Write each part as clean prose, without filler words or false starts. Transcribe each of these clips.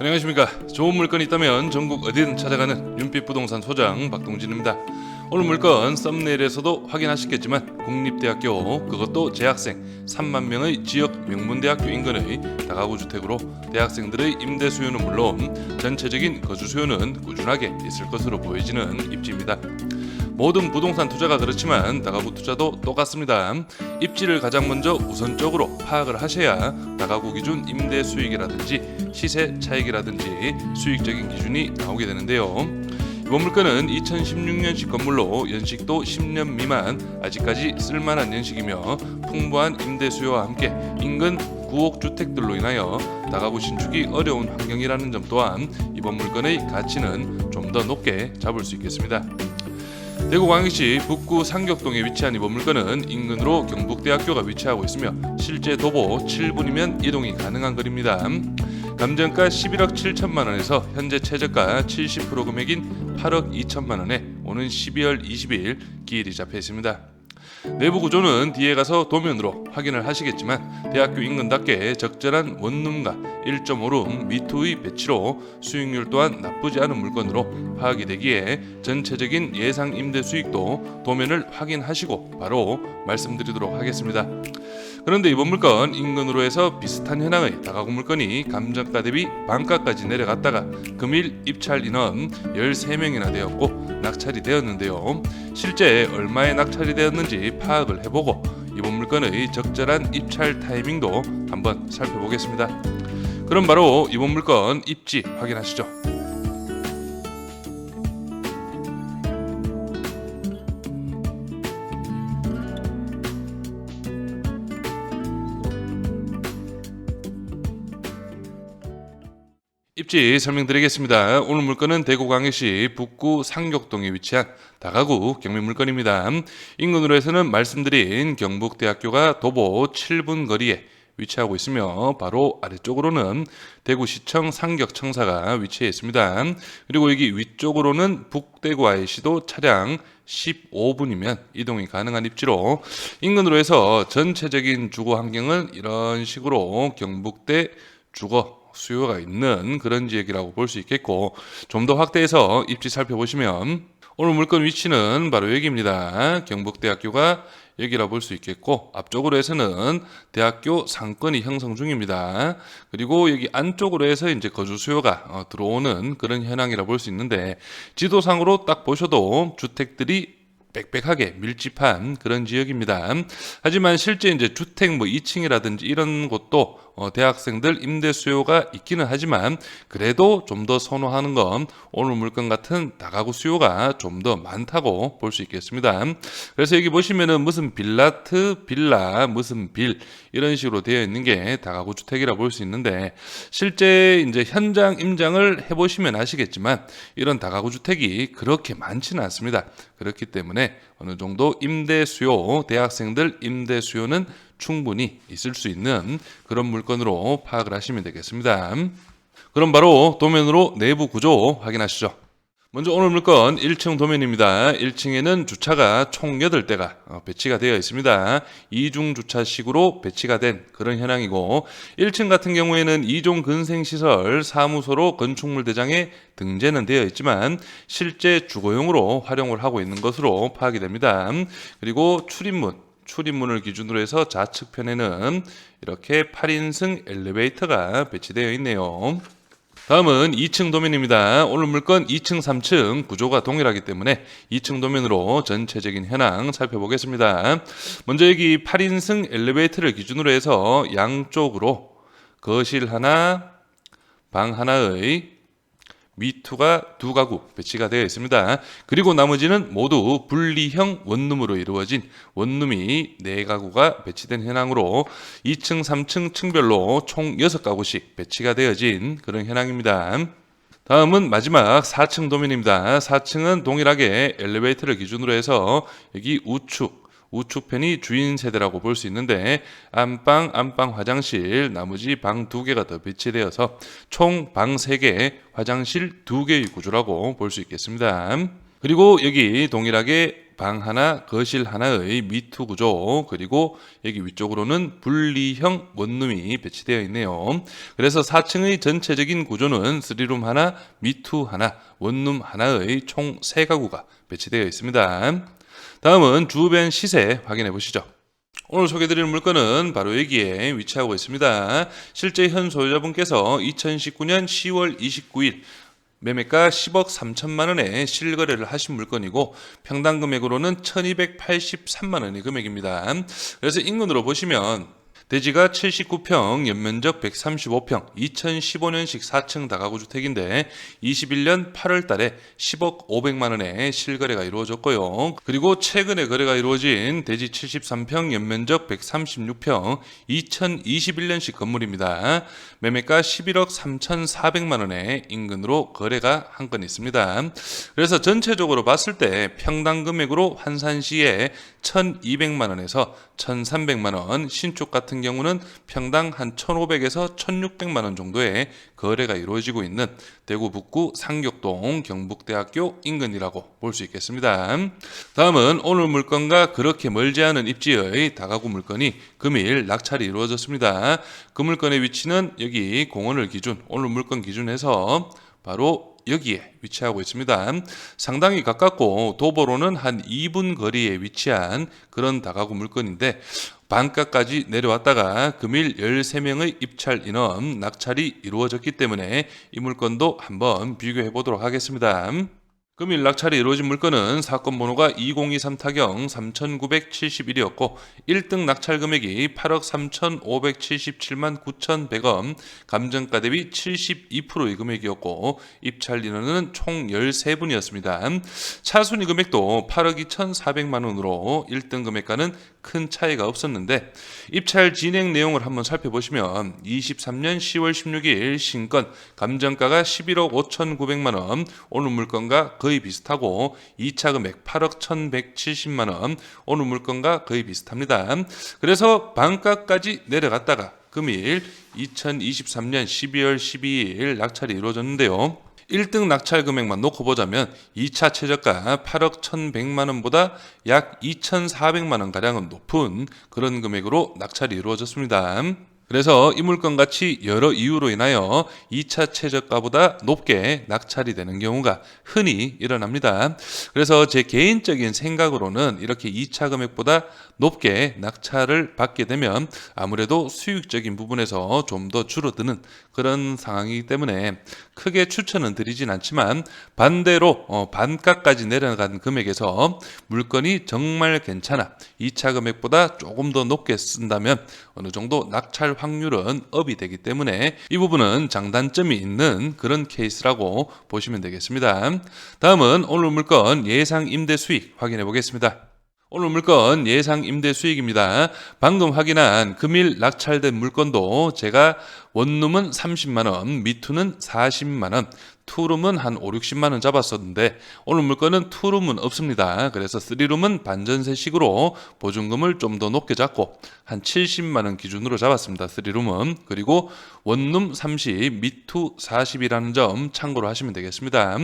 안녕하십니까. 좋은 물건이 있다면 전국 어디든 찾아가는 윤빛부동산 소장 박동진입니다. 오늘 물건 썸네일에서도 확인하셨겠지만 국립대학교, 그것도 재학생 3만 명의 지역 명문대학교 인근의 다가구 주택으로 대학생들의 임대 수요는 물론 전체적인 거주 수요는 꾸준하게 있을 것으로 보여지는 입지입니다. 모든 부동산 투자가 그렇지만 다가구 투자도 똑같습니다. 입지를 가장 먼저 우선적으로 파악을 하셔야 다가구 기준 임대 수익이라든지 시세 차익이라든지 수익적인 기준이 나오게 되는데요. 이번 물건은 2016년식 건물로 연식도 10년 미만, 아직까지 쓸만한 연식이며 풍부한 임대 수요와 함께 인근 구옥 주택들로 인하여 다가구 신축이 어려운 환경이라는 점 또한 이번 물건의 가치는 좀 더 높게 잡을 수 있겠습니다. 대구광역시 북구 상격동에 위치한 이번 물건은 인근으로 경북대학교가 위치하고 있으며 실제 도보 7분이면 이동이 가능한 거리입니다. 감정가 11억 7천만 원에서 현재 최저가 70% 금액인 8억 2천만 원에 오는 12월 20일 기일이 잡혀 있습니다. 내부 구조는 뒤에 가서 도면으로 확인을 하시겠지만 대학교 인근답게 적절한 원룸과 1.5룸 미투의 배치로 수익률 또한 나쁘지 않은 물건으로 파악이 되기에 전체적인 예상 임대 수익도 도면을 확인하시고 바로 말씀드리도록 하겠습니다. 그런데 이번 물건 인근으로 해서 비슷한 현황의 다가구 물건이 감정가 대비 반가까지 내려갔다가 금일 입찰 인원 13명이나 되었고 낙찰이 되었는데요. 실제 얼마에 낙찰이 되었는지 파악을 해보고 이번 물건의 적절한 입찰 타이밍도 한번 살펴보겠습니다. 그럼 바로 이번 물건 입지 확인하시죠. 입지 설명드리겠습니다. 오늘 물건은 대구광역시 북구 상격동에 위치한 다가구 경매 물건입니다. 인근으로 해서는 말씀드린 경북대학교가 도보 7분 거리에 위치하고 있으며 바로 아래쪽으로는 대구시청 상격청사가 위치해 있습니다. 그리고 여기 위쪽으로는 북대구 IC도 차량 15분이면 이동이 가능한 입지로 인근으로 해서 전체적인 주거 환경은 이런 식으로 경북대 주거 수요가 있는 그런 지역이라고 볼 수 있겠고, 좀 더 확대해서 입지 살펴보시면 오늘 물건 위치는 바로 여기입니다. 경북대학교가 여기라 볼 수 있겠고, 앞쪽으로 해서는 대학교 상권이 형성 중입니다. 그리고 여기 안쪽으로 해서 이제 거주 수요가 들어오는 그런 현황이라 볼 수 있는데, 지도상으로 딱 보셔도 주택들이 빽빽하게 밀집한 그런 지역입니다. 하지만 실제 이제 주택 2층이라든지 이런 곳도 대학생들 임대 수요가 있기는 하지만 그래도 좀 더 선호하는 건 오늘 물건 같은 다가구 수요가 좀 더 많다고 볼 수 있겠습니다. 그래서 여기 보시면은 무슨 빌라트, 빌라, 무슨 빌 이런 식으로 되어 있는 게 다가구 주택이라 볼 수 있는데, 실제 이제 현장 임장을 해보시면 아시겠지만 이런 다가구 주택이 그렇게 많지는 않습니다. 그렇기 때문에 어느 정도 임대 수요, 대학생들 임대 수요는 충분히 있을 수 있는 그런 물건으로 파악을 하시면 되겠습니다. 그럼 바로 도면으로 내부 구조 확인하시죠. 먼저 오늘 물건 1층 도면입니다. 1층에는 주차가 총 8대가 배치가 되어 있습니다. 2중 주차식으로 배치가 된 그런 현황이고, 1층 같은 경우에는 2종 근생시설 사무소로 건축물 대장에 등재는 되어 있지만 실제 주거용으로 활용을 하고 있는 것으로 파악이 됩니다. 그리고 출입문을 기준으로 해서 좌측편에는 이렇게 8인승 엘리베이터가 배치되어 있네요. 다음은 2층 도면입니다. 오늘 물건 2층, 3층 구조가 동일하기 때문에 2층 도면으로 전체적인 현황 살펴보겠습니다. 먼저 여기 8인승 엘리베이터를 기준으로 해서 양쪽으로 거실 하나, 방 하나의 미투가 2가구 배치가 되어 있습니다. 그리고 나머지는 모두 분리형 원룸으로 이루어진 원룸이 4가구가 배치된 현황으로 2층, 3층 층별로 총 6가구씩 배치가 되어진 그런 현황입니다. 다음은 마지막 4층 도면입니다. 4층은 동일하게 엘리베이터를 기준으로 해서 여기 우측편이 주인 세대라고 볼 수 있는데 안방 화장실 나머지 방 2개가 더 배치되어서 총 방 3개 화장실 2개의 구조라고 볼 수 있겠습니다. 그리고 여기 동일하게 방 하나, 거실 하나의 미투 구조, 그리고 여기 위쪽으로는 분리형 원룸이 배치되어 있네요. 그래서 4층의 전체적인 구조는 3룸 하나, 미투 하나, 원룸 하나의 총 3가구가 배치되어 있습니다. 다음은 주변 시세 확인해 보시죠. 오늘 소개드릴 물건은 바로 여기에 위치하고 있습니다. 실제 현 소유자분께서 2019년 10월 29일 매매가 10억 3천만 원에 실거래를 하신 물건이고 평당 금액으로는 1283만 원의 금액입니다. 그래서 인근으로 보시면 대지가 79평, 연면적 135평, 2015년식 4층 다가구 주택인데 21년 8월 달에 10억 500만 원에 실거래가 이루어졌고요. 그리고 최근에 거래가 이루어진 대지 73평, 연면적 136평, 2021년식 건물입니다. 매매가 11억 3,400만 원에 인근으로 거래가 한 건 있습니다. 그래서 전체적으로 봤을 때 평당 금액으로 환산시에 1,200만 원에서 1,300만 원, 신축 같은 경우는 평당 한 1,500에서 1,600만 원 정도의 거래가 이루어지고 있는 대구 북구 상격동 경북대학교 인근이라고 볼 수 있겠습니다. 다음은 오늘 물건과 그렇게 멀지 않은 입지의 다가구 물건이 금일 낙찰이 이루어졌습니다. 그 물건의 위치는 여기 공원을 기준, 오늘 물건 기준해서 바로 여기에 위치하고 있습니다. 상당히 가깝고 도보로는 한 2분 거리에 위치한 그런 다가구 물건인데 반가까지 내려왔다가 금일 13명의 입찰 인원 낙찰이 이루어졌기 때문에 이 물건도 한번 비교해 보도록 하겠습니다. 금일 낙찰이 이루어진 물건은 사건 번호가 2023 타경 3,971이었고 1등 낙찰 금액이 8억 3,577만 9,100원, 감정가 대비 72%의 금액이었고 입찰 인원은 총 13분이었습니다. 차순위 금액도 8억 2,400만 원으로 1등 금액과는 큰 차이가 없었는데 입찰 진행 내용을 한번 살펴보시면 23년 10월 16일 신건 감정가가 11억 5,900만 원, 오늘 물건과 거의 비슷하고 2차 금액 8억 1,170만 원, 오늘 물건과 거의 비슷합니다. 그래서 반가까지 내려갔다가 금일 2023년 12월 12일 낙찰이 이루어졌는데요. 1등 낙찰 금액만 놓고 보자면 2차 최저가 8억 1,100만 원보다 약 2,400만 원 가량은 높은 그런 금액으로 낙찰이 이루어졌습니다. 그래서 이 물건 같이 여러 이유로 인하여 2차 최저가보다 높게 낙찰이 되는 경우가 흔히 일어납니다. 그래서 제 개인적인 생각으로는 이렇게 2차 금액보다 높게 낙찰을 받게 되면 아무래도 수익적인 부분에서 좀 더 줄어드는 그런 상황이기 때문에 크게 추천은 드리진 않지만 반대로 반가까지 내려간 금액에서 물건이 정말 괜찮아 2차 금액보다 조금 더 높게 쓴다면 어느 정도 낙찰 확률은 업이 되기 때문에 이 부분은 장단점이 있는 그런 케이스라고 보시면 되겠습니다. 다음은 오늘 물건 예상 임대 수익 확인해 보겠습니다. 오늘 물건 예상 임대 수익입니다. 방금 확인한 금일 낙찰된 물건도 제가 원룸은 30만원, 미투는 40만원, 투룸은 한 5, 60만 원 잡았었는데 오늘 물건은 투룸은 없습니다. 그래서 3룸은 반전세식으로 보증금을 좀 더 높게 잡고 한 70만 원 기준으로 잡았습니다. 3룸은. 그리고 원룸 30, 미투 40이라는 점 참고로 하시면 되겠습니다.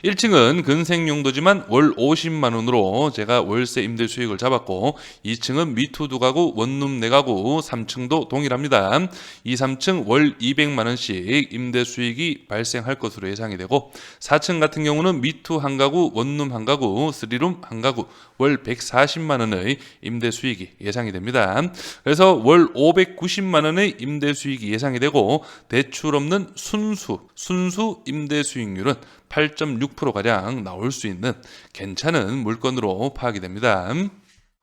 1층은 근생 용도지만 월 50만 원으로 제가 월세 임대 수익을 잡았고 2층은 미투 2가구, 원룸 4가구, 3층도 동일합니다. 2, 3층 월 200만 원씩 임대 수익이 발생할 것으로 예상이 되고 4층 같은 경우는 미투 1가구, 원룸 1가구, 3룸 1가구 월 140만 원의 임대 수익이 예상이 됩니다. 그래서 월 590만 원의 임대 수익이 예상이 되고 대출 없는 순수 임대 수익률은 8.6%가량 나올 수 있는 괜찮은 물건으로 파악이 됩니다.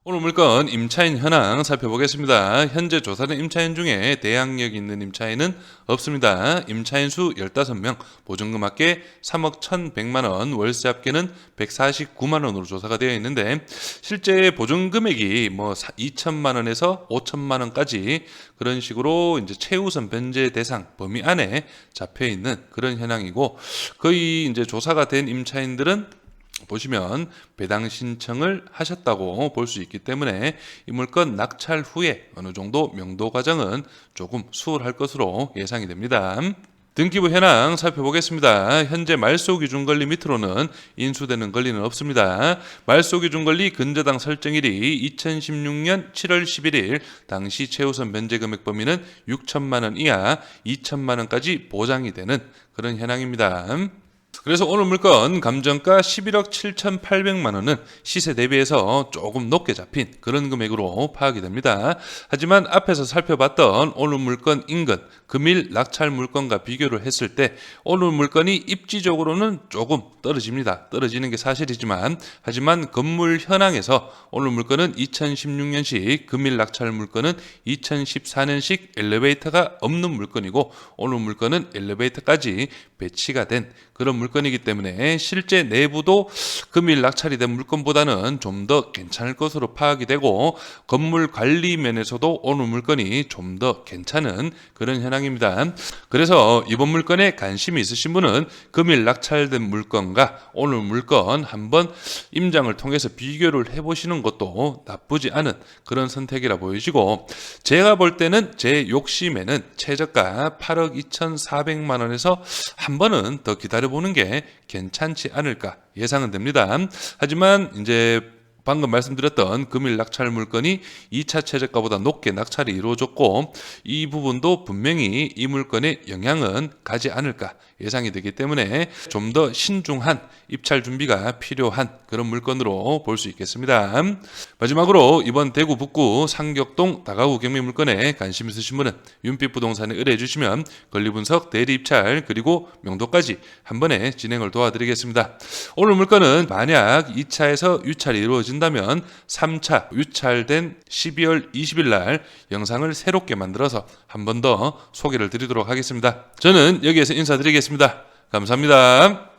오늘 물건 임차인 현황 살펴보겠습니다. 현재 조사된 임차인 중에 대항력이 있는 임차인은 없습니다. 임차인 수 15명, 보증금 합계 3억 1,100만 원, 월세 합계는 149만 원으로 조사가 되어 있는데 실제 보증 금액이 2천만 원에서 5천만 원까지 그런 식으로 이제 최우선 변제 대상 범위 안에 잡혀 있는 그런 현황이고 거의 이제 조사가 된 임차인들은 보시면 배당 신청을 하셨다고 볼 수 있기 때문에 이 물건 낙찰 후에 어느 정도 명도 과정은 조금 수월할 것으로 예상이 됩니다. 등기부 현황 살펴보겠습니다. 현재 말소기준권리 밑으로는 인수되는 권리는 없습니다. 말소기준권리 근저당 설정일이 2016년 7월 11일, 당시 최우선 변제금액 범위는 6천만 원 이하 2천만 원까지 보장이 되는 그런 현황입니다. 그래서 오늘 물건 감정가 11억 7,800만 원은 시세 대비해서 조금 높게 잡힌 그런 금액으로 파악이 됩니다. 하지만 앞에서 살펴봤던 오늘 물건 인근, 금일 낙찰 물건과 비교를 했을 때 오늘 물건이 입지적으로는 조금 떨어집니다. 떨어지는 게 사실이지만, 하지만 건물 현황에서 오늘 물건은 2016년식, 금일 낙찰 물건은 2014년식 엘리베이터가 없는 물건이고, 오늘 물건은 엘리베이터까지 배치가 된 그런 물건이기 때문에 실제 내부도 금일 낙찰이 된 물건보다는 좀 더 괜찮을 것으로 파악이 되고, 건물 관리 면에서도 오늘 물건이 좀 더 괜찮은 그런 현황입니다. 그래서 이번 물건에 관심이 있으신 분은 금일 낙찰된 물건과 오늘 물건 한번 임장을 통해서 비교를 해보시는 것도 나쁘지 않은 그런 선택이라 보여지고, 제가 볼 때는 제 욕심에는 최저가 8억 2,400만 원에서 한 번은 더 기다려보는 게 괜찮지 않을까 예상은 됩니다. 하지만 이제 방금 말씀드렸던 금일 낙찰 물건이 2차 최저가보다 높게 낙찰이 이루어졌고, 이 부분도 분명히 이 물건에 영향은 가지 않을까 예상이 되기 때문에 좀 더 신중한 입찰 준비가 필요한 그런 물건으로 볼 수 있겠습니다. 마지막으로 이번 대구 북구 상격동 다가구 경매 물건에 관심 있으신 분은 윤빛부동산에 의뢰해 주시면 권리분석, 대리입찰, 그리고 명도까지 한 번에 진행을 도와드리겠습니다. 오늘 물건은 만약 2차에서 유찰이 이루어진다면 3차 유찰된 12월 20일 날 영상을 새롭게 만들어서 한 번 더 소개를 드리도록 하겠습니다. 저는 여기에서 인사드리겠습니다. 감사합니다.